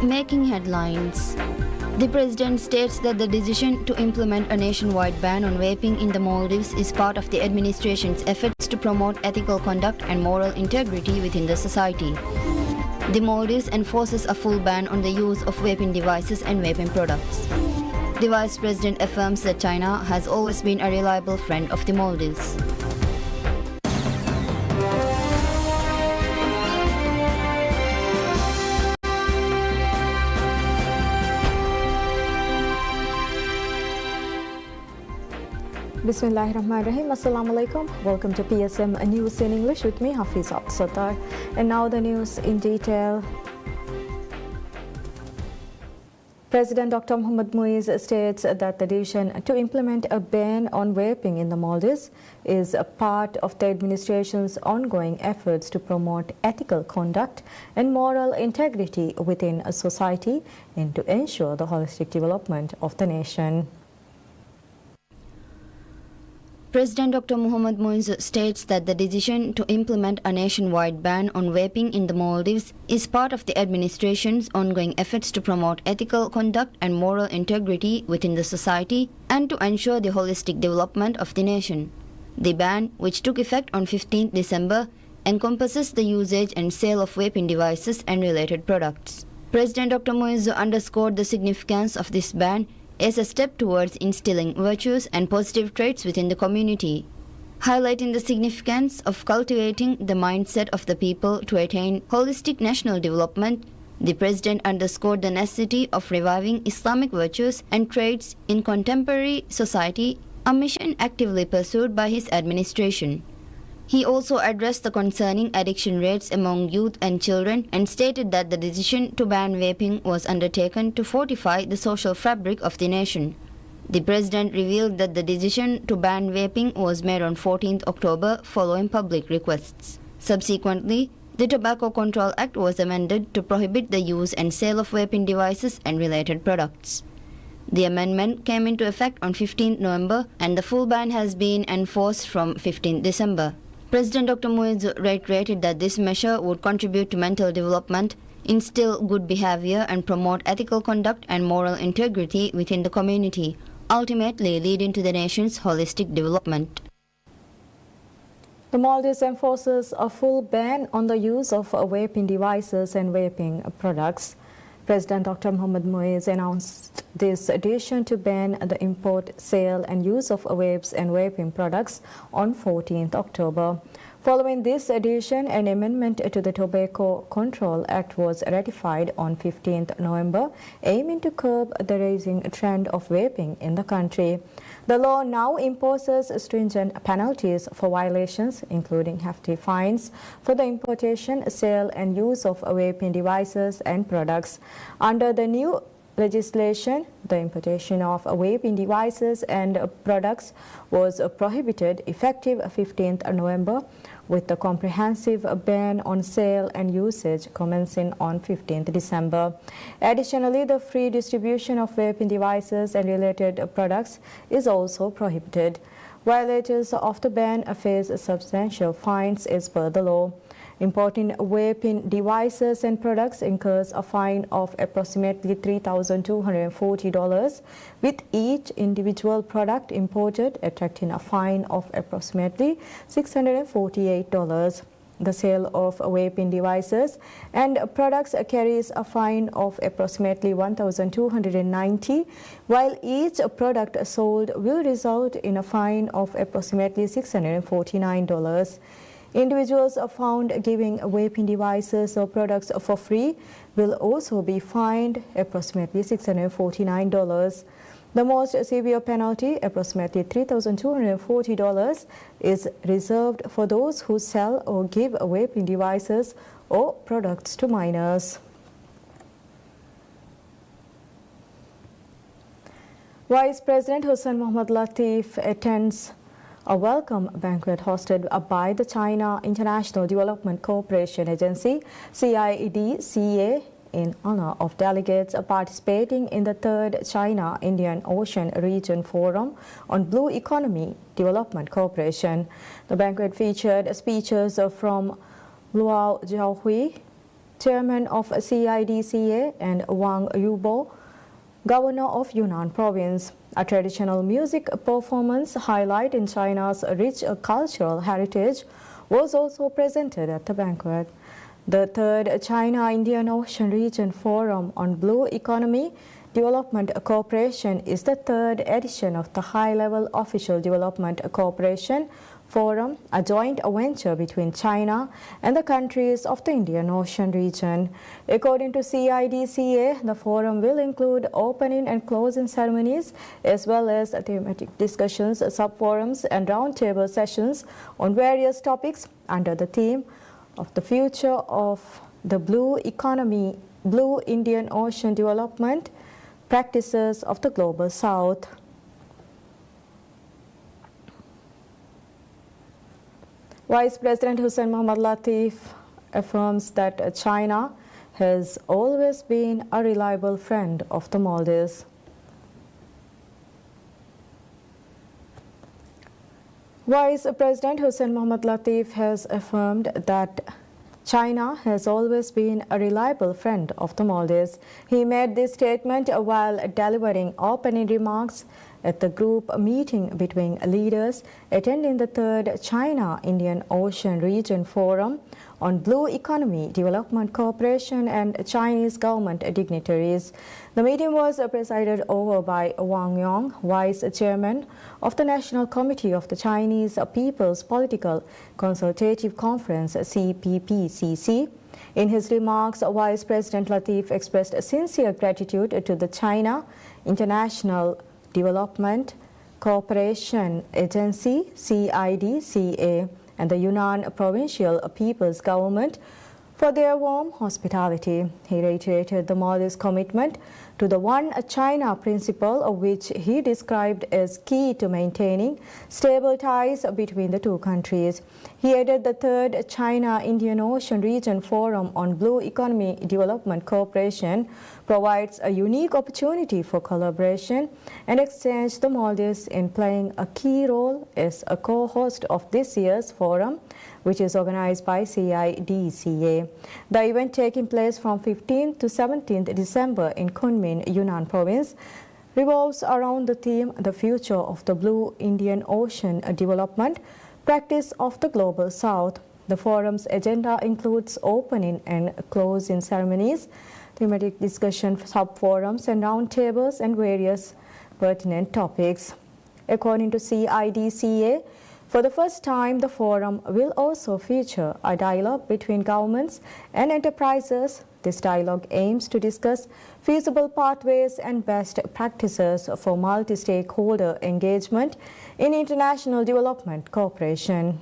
Making headlines. The president states that the decision to implement a nationwide ban on vaping in the Maldives is part of the administration's efforts to promote ethical conduct and moral integrity within the society. The Maldives enforces a full ban on the use of vaping devices and vaping products. The vice president affirms that China has always been a reliable friend of the Maldives. Bismillahirrahmanirrahim. Assalamu alaikum. Welcome to PSM News in English with me, Hafiz Sattar. And now the news in detail. President Dr. Mohamed Muiz states that the decision to implement a ban on vaping in the Maldives is a part of the administration's ongoing efforts to promote ethical conduct and moral integrity within a society and to ensure the holistic development of the nation. President Dr. Mohamed Muiz states that the decision to implement a nationwide ban on vaping in the Maldives is part of the administration's ongoing efforts to promote ethical conduct and moral integrity within the society and to ensure the holistic development of the nation. The ban, which took effect on 15 December, encompasses the usage and sale of vaping devices and related products. President Dr. Muiz underscored the significance of this ban as a step towards instilling virtues and positive traits within the community, highlighting the significance of cultivating the mindset of the people to attain holistic national development. The president underscored the necessity of reviving Islamic virtues and traits in contemporary society, a mission actively pursued by his administration. He also addressed the concerning addiction rates among youth and children and stated that the decision to ban vaping was undertaken to fortify the social fabric of the nation. The president revealed that the decision to ban vaping was made on 14th October following public requests. Subsequently, the Tobacco Control Act was amended to prohibit the use and sale of vaping devices and related products. The amendment came into effect on 15 November and the full ban has been enforced from 15 December. President Dr. Muiz reiterated that this measure would contribute to mental development, instill good behavior and promote ethical conduct and moral integrity within the community, ultimately leading to the nation's holistic development. The Maldives enforces a full ban on the use of vaping devices and vaping products. President Dr. Mohamed Muiz announced this decision to ban the import, sale and use of vapes and vaping products on 14th October. Following this decision, an amendment to the Tobacco Control Act was ratified on 15th November, aiming to curb the rising trend of vaping in the country. The law now imposes stringent penalties for violations, including hefty fines for the importation, sale and use of vaping devices and products. Under the new legislation, the importation of vaping devices and products was prohibited effective 15th November, with the comprehensive ban on sale and usage commencing on 15th December. Additionally, the free distribution of vaping devices and related products is also prohibited. Violators of the ban face substantial fines as per the law. Importing vaping devices and products incurs a fine of approximately $3,240, with each individual product imported attracting a fine of approximately $648. The sale of vaping devices and products carries a fine of approximately $1,290, while each product sold will result in a fine of approximately $649. Individuals found giving vaping devices or products for free will also be fined approximately $649. The most severe penalty, approximately $3,240, is reserved for those who sell or give vaping devices or products to minors. Vice President Hussain Mohammad Latif attends a welcome banquet hosted by the China International Development Cooperation Agency, CIDCA, in honor of delegates participating in the 3rd China-Indian Ocean Region Forum on Blue Economy Development Cooperation. The banquet featured speeches from Luo Jiahui, chairman of CIDCA, and Wang Yubo, governor of Yunnan province. A traditional music performance highlight in China's rich cultural heritage was also presented at the banquet. The third China-Indian Ocean Region Forum on Blue Economy Development Cooperation is the third edition of the High-Level Official Development Cooperation Forum, a joint venture between China and the countries of the Indian Ocean region. According to CIDCA, the forum will include opening and closing ceremonies as well as thematic discussions, sub-forums and roundtable sessions on various topics under the theme of the future of the blue economy, blue Indian Ocean development, practices of the Global South. Vice President Hussein Mohammad Latif affirms that China has always been a reliable friend of the Maldives. Vice President Hussein Mohammad Latif has affirmed that China has always been a reliable friend of the Maldives. He made this statement while delivering opening remarks at the group meeting between leaders attending the third China-Indian Ocean Region Forum on Blue Economy Development Cooperation and Chinese government dignitaries. The meeting was presided over by Wang Yong, Vice Chairman of the National Committee of the Chinese People's Political Consultative Conference, CPPCC. In his remarks, Vice President Latif expressed sincere gratitude to the China International Development Cooperation Agency, CIDCA, and the Yunnan Provincial People's Government for their warm hospitality. He reiterated the Maldives' commitment to the One China principle, of which he described as key to maintaining stable ties between the two countries. He added the third China-Indian Ocean Region Forum on Blue Economy Development Cooperation provides a unique opportunity for collaboration and exchange, the Maldives in playing a key role as a co-host of this year's forum, which is organized by CIDCA. The event taking place from 15th to 17th December in Kunming, Yunnan province, revolves around the theme The Future of the Blue Indian Ocean Development, Practice of the Global South. The forum's agenda includes opening and closing ceremonies, thematic discussion, sub-forums and roundtables and various pertinent topics. According to CIDCA, for the first time, the forum will also feature a dialogue between governments and enterprises. This dialogue aims to discuss feasible pathways and best practices for multi-stakeholder engagement in international development cooperation.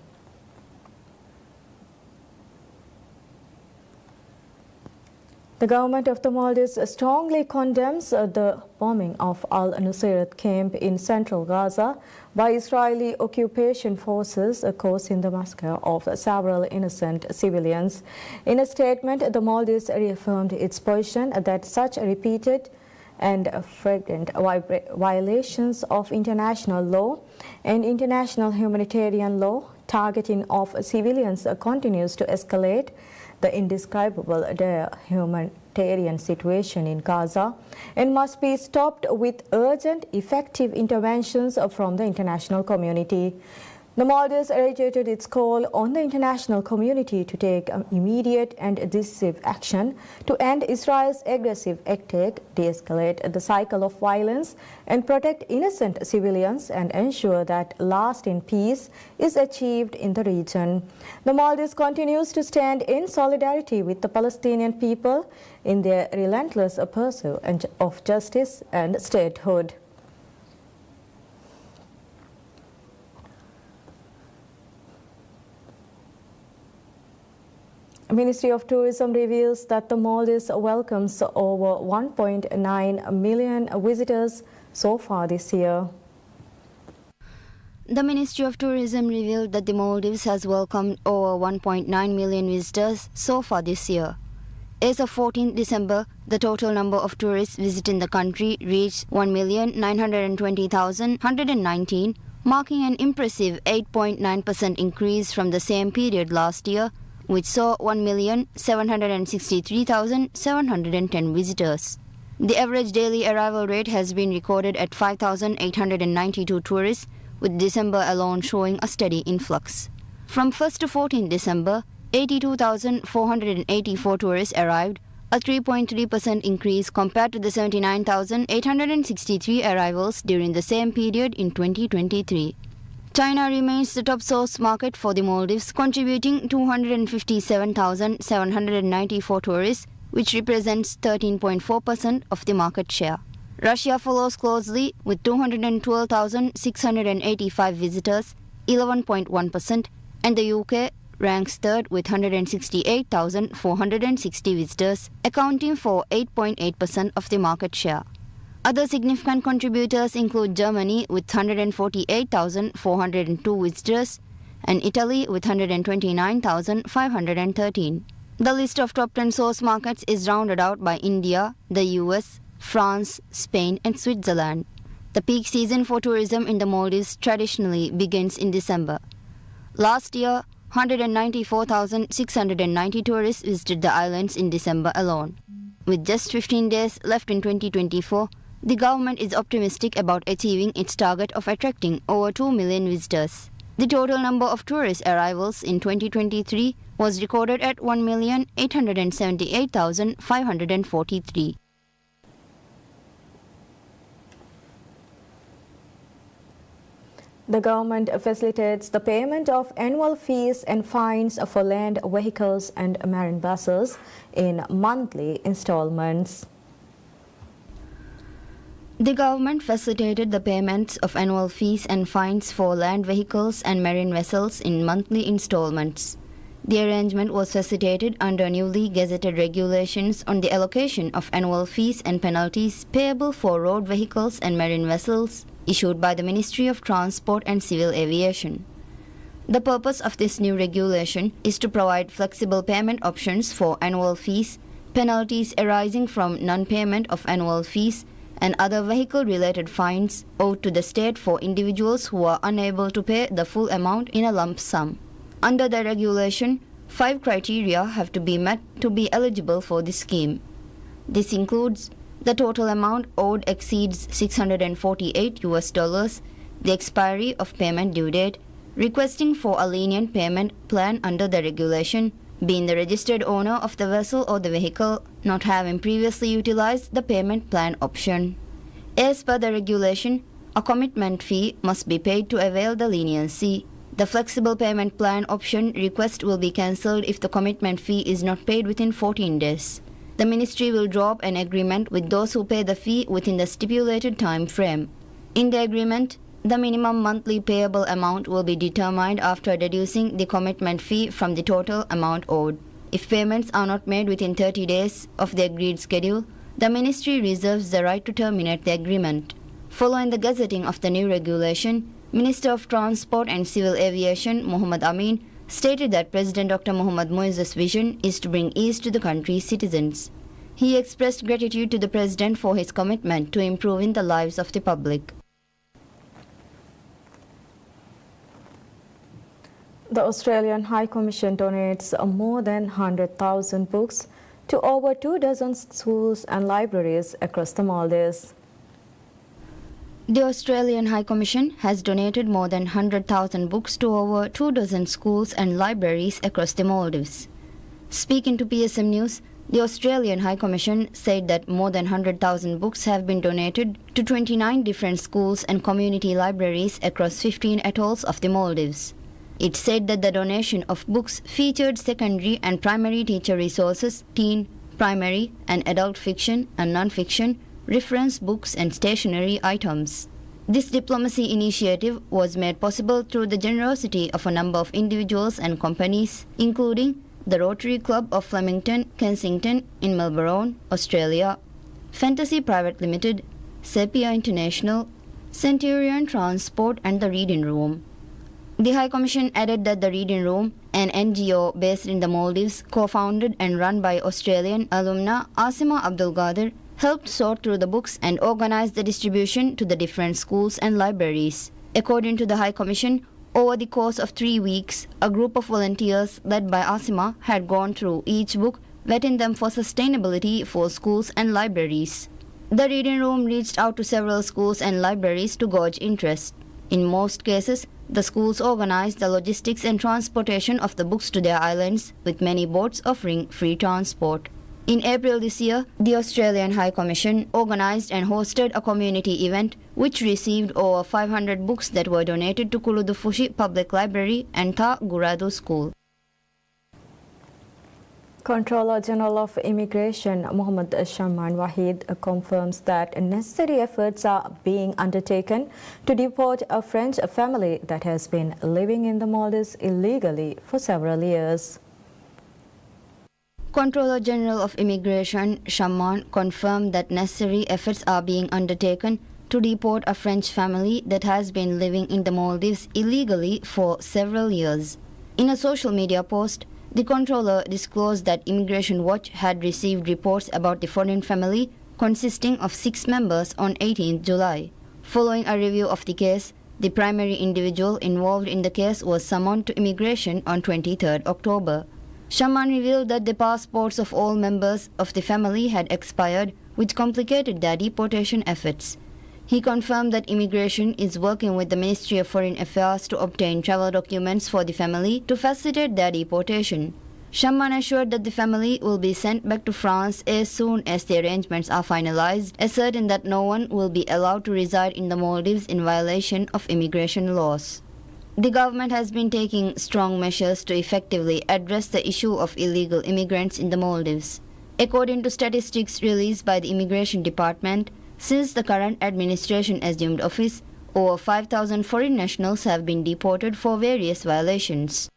The government of the Maldives strongly condemns the bombing of Al-Nusayrat camp in central Gaza by Israeli occupation forces, causing the massacre of several innocent civilians. In a statement, the Maldives reaffirmed its position that such repeated and flagrant violations of international law and international humanitarian law targeting of civilians continues to escalate the indescribable humanitarian situation in Gaza and must be stopped with urgent, effective interventions from the international community. The Maldives reiterated its call on the international community to take immediate and decisive action to end Israel's aggressive attack, de-escalate the cycle of violence, and protect innocent civilians and ensure that lasting peace is achieved in the region. The Maldives continues to stand in solidarity with the Palestinian people in their relentless pursuit of justice and statehood. Ministry of Tourism reveals that the Maldives welcomes over 1.9 million visitors so far this year. The Ministry of Tourism revealed that the Maldives has welcomed over 1.9 million visitors so far this year. As of 14 December, the total number of tourists visiting the country reached 1,920,119, marking an impressive 8.9% increase from the same period last year, which saw 1,763,710 visitors. The average daily arrival rate has been recorded at 5,892 tourists, with December alone showing a steady influx. From 1st to 14th December, 82,484 tourists arrived, a 3.3% increase compared to the 79,863 arrivals during the same period in 2023. China remains the top source market for the Maldives, contributing 257,794 tourists, which represents 13.4% of the market share. Russia follows closely with 212,685 visitors, 11.1%, and the UK ranks third with 168,460 visitors, accounting for 8.8% of the market share. Other significant contributors include Germany with 148,402 visitors and Italy with 129,513. The list of top 10 source markets is rounded out by India, the US, France, Spain, and Switzerland. The peak season for tourism in the Maldives traditionally begins in December. Last year, 194,690 tourists visited the islands in December alone. With just 15 days left in 2024, the government is optimistic about achieving its target of attracting over 2 million visitors. The total number of tourist arrivals in 2023 was recorded at 1,878,543. The government facilitates the payment of annual fees and fines for land vehicles and marine vessels in monthly installments. The government facilitated the payments of annual fees and fines for land vehicles and marine vessels in monthly installments. The arrangement was facilitated under newly gazetted regulations on the allocation of annual fees and penalties payable for road vehicles and marine vessels, issued by the Ministry of Transport and Civil Aviation. The purpose of this new regulation is to provide flexible payment options for annual fees, penalties arising from non-payment of annual fees, and other vehicle-related fines owed to the state for individuals who are unable to pay the full amount in a lump sum. Under the regulation, 5 criteria have to be met to be eligible for this scheme. This includes the total amount owed exceeds $648, the expiry of payment due date, requesting for a lenient payment plan under the regulation, being the registered owner of the vessel or the vehicle, not having previously utilized the payment plan option. As per the regulation, a commitment fee must be paid to avail the leniency. The flexible payment plan option request will be cancelled if the commitment fee is not paid within 14 days. The Ministry will draw up an agreement with those who pay the fee within the stipulated time frame. In the agreement, the minimum monthly payable amount will be determined after deducing the commitment fee from the total amount owed. If payments are not made within 30 days of the agreed schedule, the Ministry reserves the right to terminate the agreement. Following the gazetting of the new regulation, Minister of Transport and Civil Aviation Mohammad Amin stated that President Dr. Mohammad Moise's vision is to bring ease to the country's citizens. He expressed gratitude to the President for his commitment to improving the lives of the public. The Australian High Commission donates more than 100,000 books to over 24 schools and libraries across the Maldives. The Australian High Commission has donated more than 100,000 books to over 24 schools and libraries across the Maldives. Speaking to PSM News, the Australian High Commission said that more than 100,000 books have been donated to 29 different schools and community libraries across 15 atolls of the Maldives. It said that the donation of books featured secondary and primary teacher resources, teen, primary, and adult fiction and non-fiction, reference books and stationery items. This diplomacy initiative was made possible through the generosity of a number of individuals and companies, including the Rotary Club of Flemington, Kensington in Melbourne, Australia, Fantasy Private Limited, Sepia International, Centurion Transport and the Reading Room. The High Commission added that the Reading Room, an NGO based in the Maldives, co-founded and run by Australian alumna Asima Abdul Qadir, helped sort through the books and organize the distribution to the different schools and libraries. According to the High Commission, Over the course of 3 weeks, a group of volunteers led by Asima had gone through each book, vetting them for sustainability for schools and libraries. The reading room reached out to several schools and libraries to gauge interest. In most cases, the schools organized the logistics and transportation of the books to their islands, with many boats offering free transport. In April this year, the Australian High Commission organized and hosted a community event which received over 500 books that were donated to Kuludufushi Public Library and Ta Guradu School. Controller General of Immigration Mohammed Shamman Wahid confirms that necessary efforts are being undertaken to deport a French family that has been living in the Maldives illegally for several years. Controller General of Immigration Shamman confirmed that necessary efforts are being undertaken to deport a French family that has been living in the Maldives illegally for several years. In a social media post, the controller disclosed that Immigration Watch had received reports about the foreign family consisting of 6 members on 18 July. Following a review of the case, the primary individual involved in the case was summoned to immigration on 23 October. Shamman revealed that the passports of all members of the family had expired, which complicated their deportation efforts. He confirmed that immigration is working with the Ministry of Foreign Affairs to obtain travel documents for the family to facilitate their deportation. Shamman assured that the family will be sent back to France as soon as the arrangements are finalized, asserting that no one will be allowed to reside in the Maldives in violation of immigration laws. The government has been taking strong measures to effectively address the issue of illegal immigrants in the Maldives. According to statistics released by the Immigration Department, since the current administration assumed office, over 5,000 foreign nationals have been deported for various violations.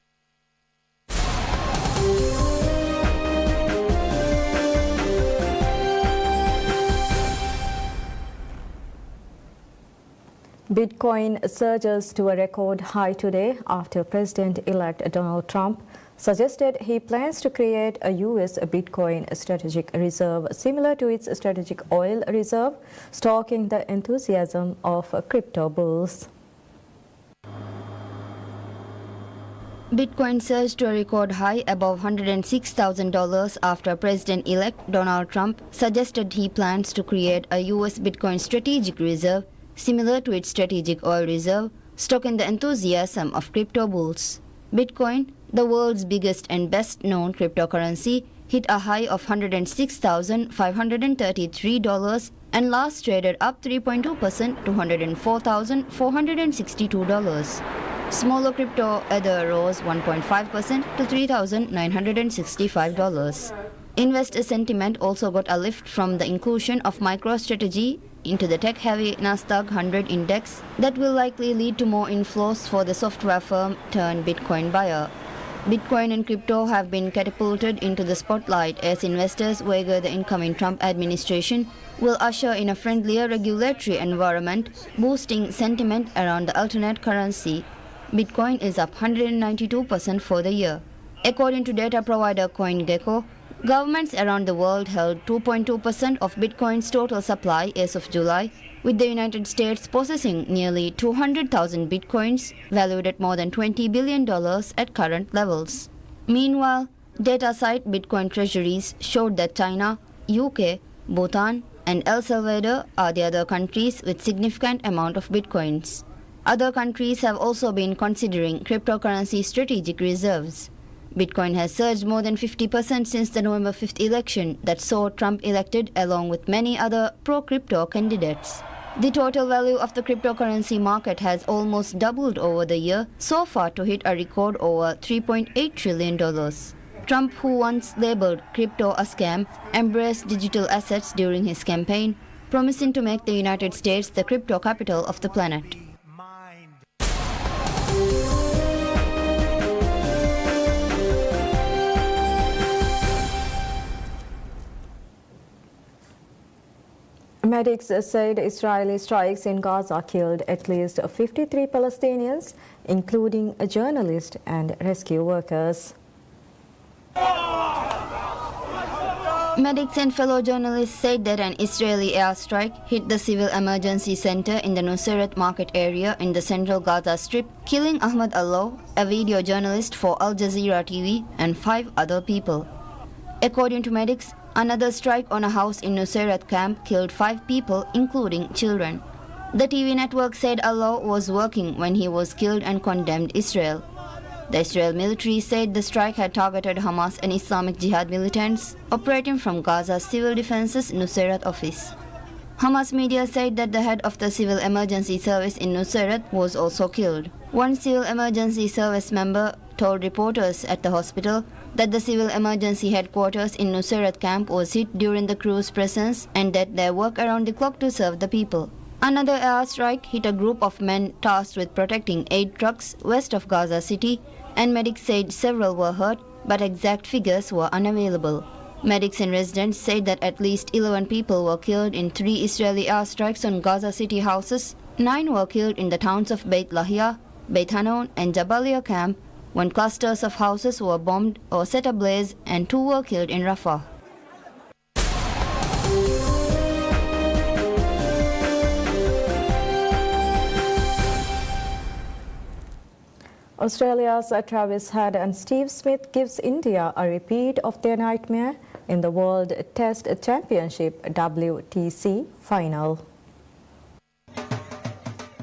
Bitcoin surges to a record high today after President-elect Donald Trump suggested he plans to create a U.S. Bitcoin strategic reserve similar to its strategic oil reserve, stoking the enthusiasm of crypto bulls. Bitcoin surged to a record high above $106,000 after President-elect Donald Trump suggested he plans to create a U.S. Bitcoin strategic reserve similar to its strategic oil reserve, stoking the enthusiasm of crypto bulls. Bitcoin, the world's biggest and best-known cryptocurrency, hit a high of $106,533 and last traded up 3.2% to $104,462. Smaller crypto Ether rose 1.5% to $3,965. Investor sentiment also got a lift from the inclusion of MicroStrategy into the tech-heavy Nasdaq 100 index that will likely lead to more inflows for the software firm turned Bitcoin buyer. Bitcoin and crypto have been catapulted into the spotlight as investors wager the incoming Trump administration will usher in a friendlier regulatory environment, boosting sentiment around the alternate currency. Bitcoin is up 192% for the year. According to data provider CoinGecko, governments around the world held 2.2% of Bitcoin's total supply as of July, with the United States possessing nearly 200,000 Bitcoins, valued at more than $20 billion at current levels. Meanwhile, data site Bitcoin treasuries showed that China, UK, Bhutan, and El Salvador are the other countries with significant amount of Bitcoins. Other countries have also been considering cryptocurrency strategic reserves. Bitcoin has surged more than 50% since the November 5th election that saw Trump elected along with many other pro-crypto candidates. The total value of the cryptocurrency market has almost doubled over the year so far to hit a record over $3.8 trillion. Trump, who once labeled crypto a scam, embraced digital assets during his campaign, promising to make the United States the crypto capital of the planet. Medics said Israeli strikes in Gaza killed at least 53 Palestinians, including a journalist and rescue workers. Medics and fellow journalists said that an Israeli airstrike hit the civil emergency center in the Nuseirat market area in the central Gaza Strip, killing Ahmad Allo, a video journalist for Al Jazeera TV, and 5 other people. According to medics, another strike on a house in Nuseirat camp killed 5 people, including children. The TV network said Allo was working when he was killed and condemned Israel. The Israel military said the strike had targeted Hamas and Islamic Jihad militants operating from Gaza's Civil Defense's Nuseirat office. Hamas media said that the head of the Civil Emergency Service in Nuseirat was also killed. One Civil Emergency Service member told reporters at the hospital that the Civil Emergency headquarters in Nuseirat camp was hit during the crew's presence and that they work around the clock to serve the people. Another airstrike hit a group of men tasked with protecting aid trucks west of Gaza City, and medics said several were hurt, but exact figures were unavailable. Medics and residents said that at least 11 people were killed in 3 Israeli airstrikes on Gaza City houses. 9 were killed in the towns of Beit Lahia, Beit Hanon, and Jabalia camp when clusters of houses were bombed or set ablaze, and 2 were killed in Rafah. Australia's Travis Head and Steve Smith gives India a repeat of their nightmare in the World Test Championship WTC final.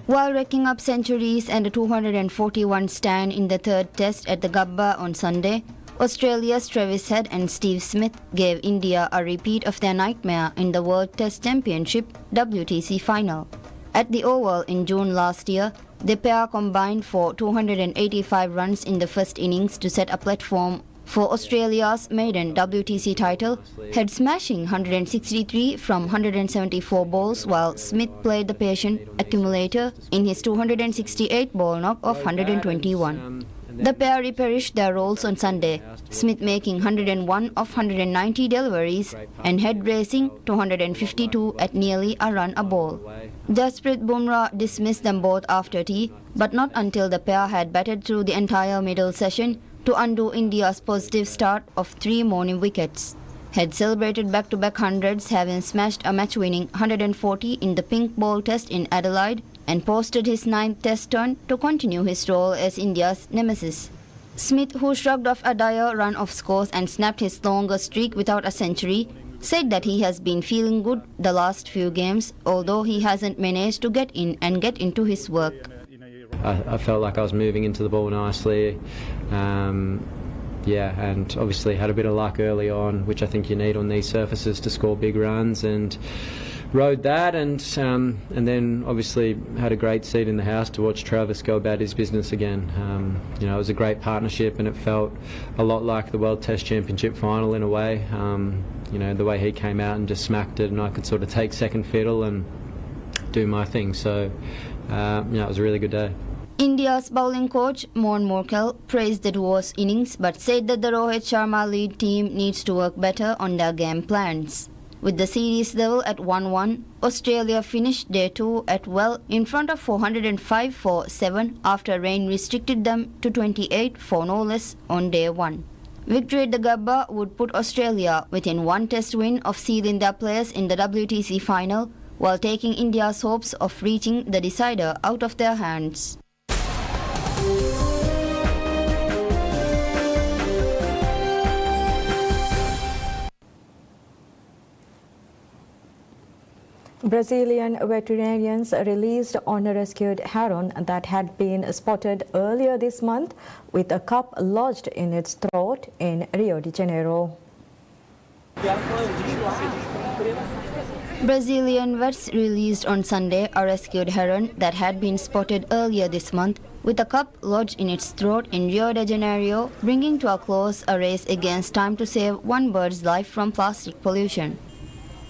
While racking up centuries and a 241 stand in the third test at the Gabba on Sunday, Australia's Travis Head and Steve Smith gave India a repeat of their nightmare in the World Test Championship WTC final. At the Oval in June last year, the pair combined for 285 runs in the first innings to set a platform for Australia's maiden WTC title, Head smashing 163 from 174 balls, while Smith played the patient accumulator in his 268 ball knock of 121. The pair replenished their roles on Sunday, Smith making 101 of 190 deliveries and Head racing 252 at nearly a run a ball. Jasprit Bumrah dismissed them both after tea, but not until the pair had batted through the entire middle session to undo India's positive start of 3 morning wickets. Head celebrated back-to-back hundreds, having smashed a match-winning 140 in the pink ball test in Adelaide, and posted his 9th test turn to continue his role as India's nemesis. Smith, who shrugged off a dire run of scores and snapped his longest streak without a century, said that he has been feeling good the last few games, although he hasn't managed to get in and get into his work. I felt like I was moving into the ball nicely, and obviously had a bit of luck early on, which I think you need on these surfaces to score big runs, and rode that, and then obviously had a great seat in the house to watch Travis go about his business again. It was a great partnership, and it felt a lot like the World Test Championship final in a way. The way he came out and just smacked it, and I could sort of take second fiddle and do my thing. So it was a really good day. India's bowling coach Mohan Morkel praised the duo's innings but said that the Rohit Sharma lead team needs to work better on their game plans. With the series level at 1-1, Australia finished day 2 at well in front of 405 for 7 after rain restricted them to 28 for no less on day 1. Victory at the Gabba would put Australia within 1 test win of sealing their place in the WTC final, while taking India's hopes of reaching the decider out of their hands. Brazilian veterinarians released on a rescued heron that had been spotted earlier this month with a cup lodged in its throat in Rio de Janeiro. Brazilian vets released on Sunday a rescued heron that had been spotted earlier this month with a cup lodged in its throat in Rio de Janeiro, bringing to a close a race against time to save one bird's life from plastic pollution.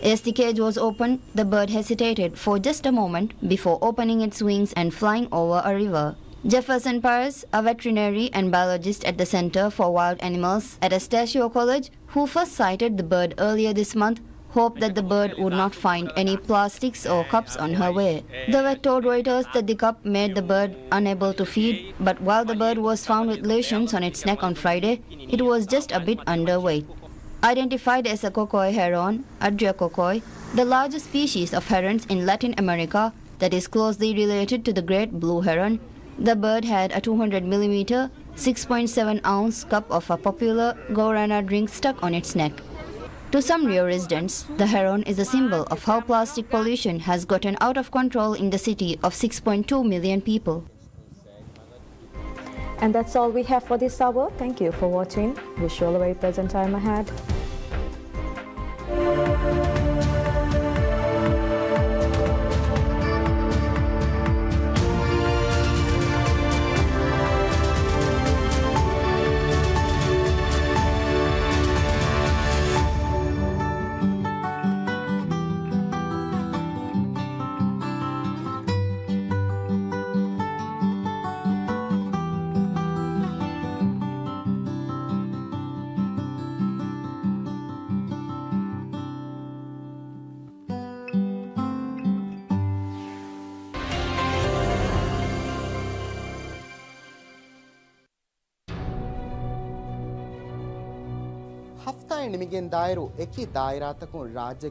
As the cage was opened, the bird hesitated for just a moment before opening its wings and flying over a river. Jefferson Paris, a veterinary and biologist at the Center for Wild Animals at Estacio College, who first sighted the bird earlier this month, hoped that the bird would not find any plastics or cups on her way. The vet told Reuters that the cup made the bird unable to feed, but while the bird was found with lesions on its neck on Friday, it was just a bit underweight. Identified as a Cocoi heron, Adria cocoi, the largest species of herons in Latin America that is closely related to the great blue heron, the bird had a 200mm, 6.7-ounce cup of a popular guarana drink stuck on its neck. To some Rio residents, the heron is a symbol of how plastic pollution has gotten out of control in the city of 6.2 million people. And that's all we have for this hour. Thank you for watching. Wish you all a very pleasant time ahead. ಹಫ್ತಾ ನಿಮಿಗೆನ್ ದಾಯರು ಎಕಿ ದಾಯರಾತಕು ರಾಜ್ಯ